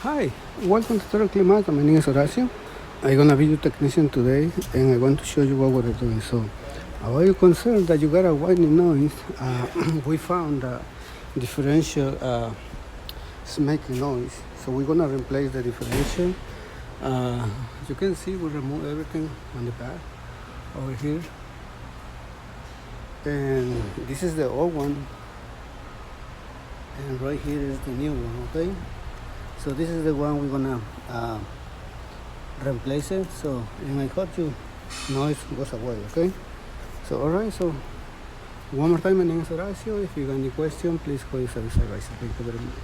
Hi, welcome to Directly Mazda. My name is Horacio. I'm gonna be your technician today, and I want to show you what we're doing. So, are you concerned that you got a whining noise? We found a differential is making noise, so we're gonna replace the differential. As you can see, we remove everything on the back over here, and this is the old one, and right here is the new one. Okay. So this is the one we're gonna replace it. So, and I hope you noise goes away. Okay. So alright. So one more time, my name is Horacio. If you got any question, please call your service advisor. Thank you very much.